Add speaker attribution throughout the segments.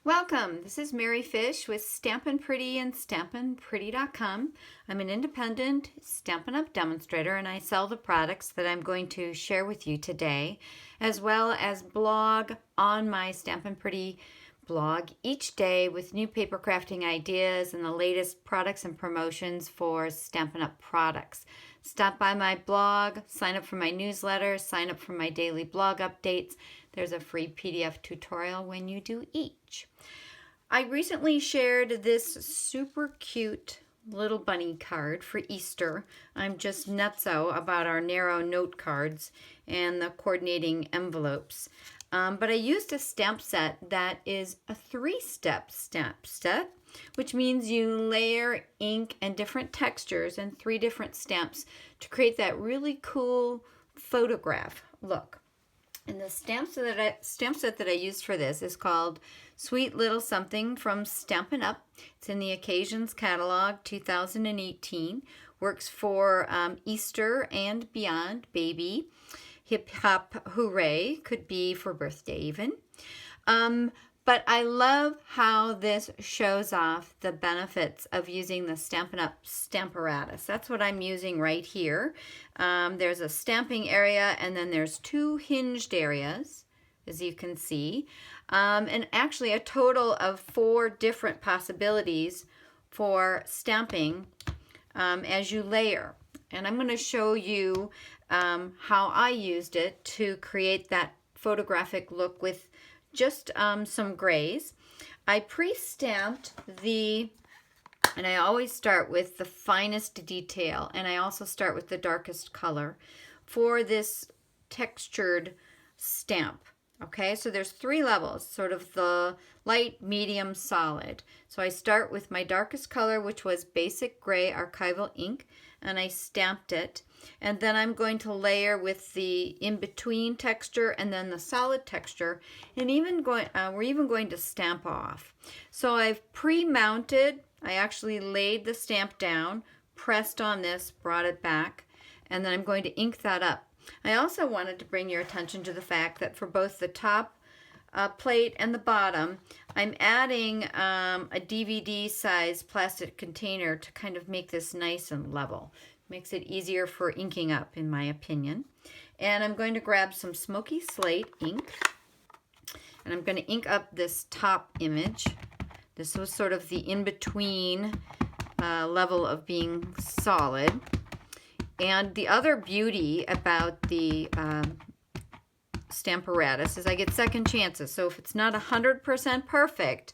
Speaker 1: Welcome. This is Mary Fish with Stampin' Pretty and StampinPretty.com. I'm an independent Stampin' Up! Demonstrator and I sell the products that I'm going to share with you today, as well as blog on my Stampin' Pretty blog each day with new paper crafting ideas and the latest products and promotions for Stampin' Up! Products. Stop by my blog, sign up for my newsletter, sign up for my daily blog updates. There's a free PDF tutorial when you do each. I recently shared this super cute little bunny card for Easter. I'm just nutso about our narrow note cards and the coordinating envelopes. But I used a stamp set that is a 3-step stamp set, which means you layer ink and different textures and 3 different stamps to create that really cool photograph look. And the stamp set that I used for this is called Sweet Little Something from Stampin' Up! It's in the Occasions Catalog 2018. Works for Easter and beyond, baby. Hip hop hooray, could be for birthday even. But I love how this shows off the benefits of using the Stampin' Up! Stamparatus. That's what I'm using right here. There's a stamping area and then there's 2 hinged areas, as you can see. And actually a total of 4 different possibilities for stamping as you layer. And I'm going to show you how I used it to create that photographic look with just some grays. I pre-stamped and I always start with the finest detail, and I also start with the darkest color for this textured stamp. Okay, so there's 3 levels, sort of the light, medium, solid. So I start with my darkest color, which was basic gray archival ink, and I stamped it. And then I'm going to layer with the in-between texture and then the solid texture, and we're even going to stamp off. So I've pre-mounted. I actually laid the stamp down, pressed on this, brought it back, and then I'm going to ink that up. I also wanted to bring your attention to the fact that for both the top plate and the bottom, I'm adding a DVD size plastic container to kind of make this nice and level. Makes it easier for inking up, in my opinion. And I'm going to grab some smoky slate ink, and I'm going to ink up this top image. This was sort of the in-between level of being solid. And the other beauty about the Stamparatus is I get second chances. So if it's not 100% perfect,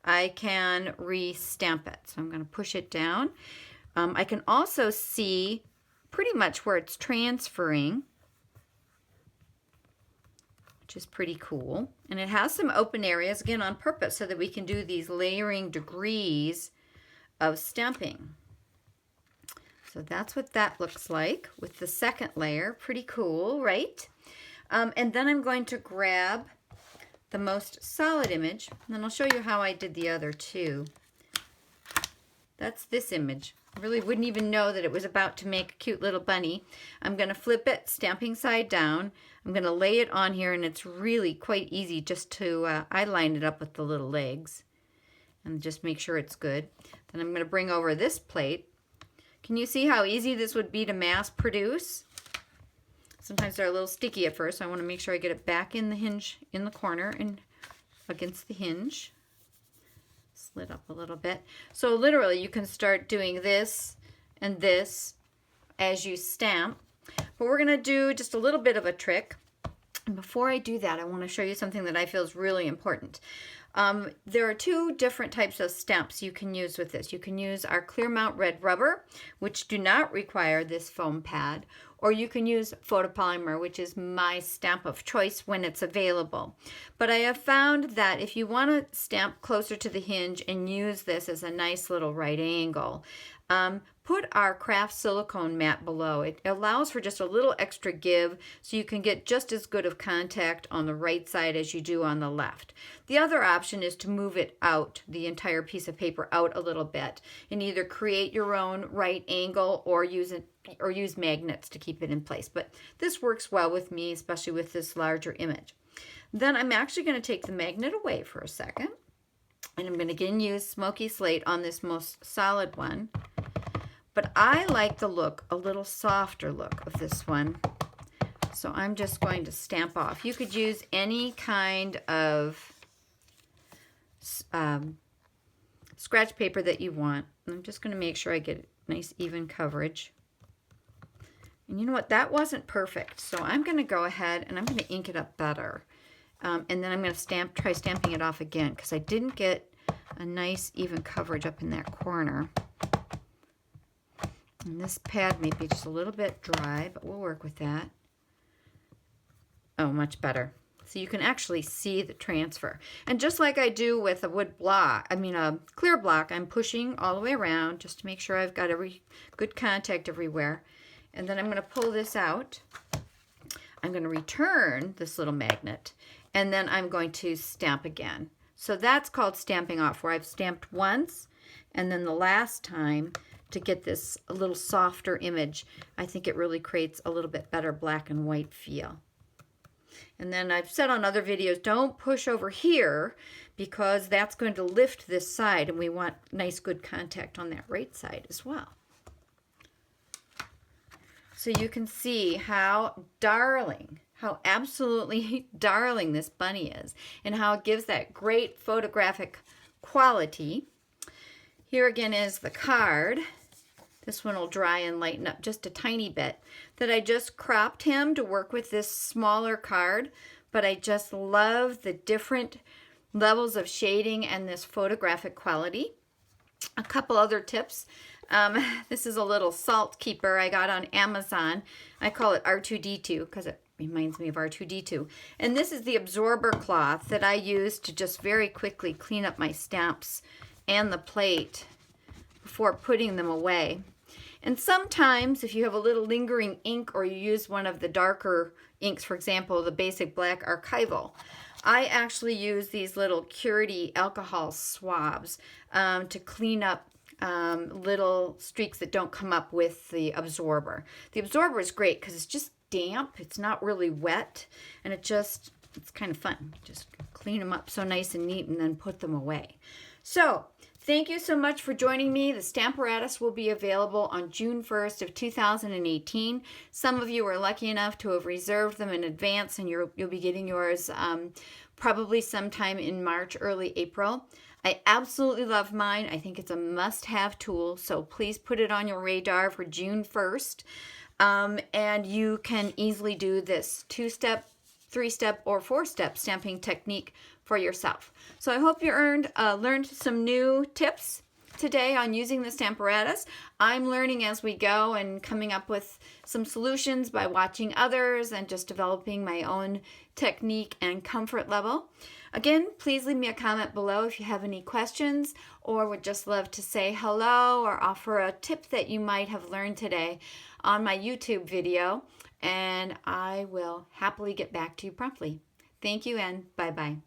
Speaker 1: I can re-stamp it. So I'm going to push it down. I can also see pretty much where it's transferring, which is pretty cool. And it has some open areas, again, on purpose, so that we can do these layering degrees of stamping. So that's what that looks like with the second layer. Pretty cool, right? And then I'm going to grab the most solid image, and then I'll show you how I did the other 2. That's this image. I really wouldn't even know that it was about to make a cute little bunny. I'm going to flip it, stamping side down. I'm going to lay it on here, and it's really quite easy just to, I lined it up with the little legs and just make sure it's good. Then I'm going to bring over this plate. Can you see how easy this would be to mass produce? Sometimes they're a little sticky at first, so I want to make sure I get it back in the hinge, in the corner and against the hinge. Slid up a little bit. So literally you can start doing this and this as you stamp. But we're going to do just a little bit of a trick. And before I do that, I want to show you something that I feel is really important. There are 2 different types of stamps you can use with this. You can use our Clear Mount Red Rubber, which do not require this foam pad, or you can use photopolymer, which is my stamp of choice when it's available. But I have found that if you want to stamp closer to the hinge and use this as a nice little right angle, put our craft silicone mat below. It allows for just a little extra give so you can get just as good of contact on the right side as you do on the left. The other option is to move it out, the entire piece of paper out a little bit, and either create your own right angle or use magnets to keep it in place. But this works well with me, especially with this larger image. Then I'm actually going to take the magnet away for a second. And I'm going to again use Smoky Slate on this most solid one. But I like the look, a little softer look of this one. So I'm just going to stamp off. You could use any kind of scratch paper that you want. I'm just going to make sure I get nice even coverage. And you know what? That wasn't perfect. So I'm going to go ahead and I'm going to ink it up better. And then I'm going to try stamping it off again because I didn't get a nice even coverage up in that corner. And this pad may be just a little bit dry, but we'll work with that. Oh, much better. So you can actually see the transfer. And just like I do with a wood block, a clear block, I'm pushing all the way around just to make sure I've got every good contact everywhere. And then I'm going to pull this out. I'm going to return this little magnet, and then I'm going to stamp again. So that's called stamping off, where I've stamped once, and then the last time to get this a little softer image. I think it really creates a little bit better black and white feel. And then I've said on other videos, don't push over here because that's going to lift this side, and we want nice good contact on that right side as well. So you can see how darling, how absolutely darling this bunny is, and how it gives that great photographic quality. Here again is the card. This one will dry and lighten up just a tiny bit. That I just cropped him to work with this smaller card, but I just love the different levels of shading and this photographic quality. A couple other tips. This is a little salt keeper I got on Amazon. I call it R2D2 because it reminds me of R2D2. And this is the absorber cloth that I use to just very quickly clean up my stamps and the plate before putting them away. And sometimes if you have a little lingering ink or you use one of the darker inks, for example, the basic black archival, I actually use these little Curity alcohol swabs to clean up little streaks that don't come up with the absorber. The absorber is great because it's just damp, it's not really wet, and it's kind of fun. Just clean them up so nice and neat and then put them away. So thank you so much for joining me. The Stamparatus will be available on June 1st of 2018. Some of you are lucky enough to have reserved them in advance, and you'll be getting yours probably sometime in March, early April. I absolutely love mine. I think it's a must-have tool, so please put it on your radar for June 1st. And you can easily do this 2-step, 3-step, or 4-step stamping technique for yourself. So I hope you learned some new tips today on using the Stamparatus. I'm learning as we go and coming up with some solutions by watching others and just developing my own technique and comfort level. Again, please leave me a comment below if you have any questions or would just love to say hello or offer a tip that you might have learned today on my YouTube video, and I will happily get back to you promptly. Thank you and bye-bye.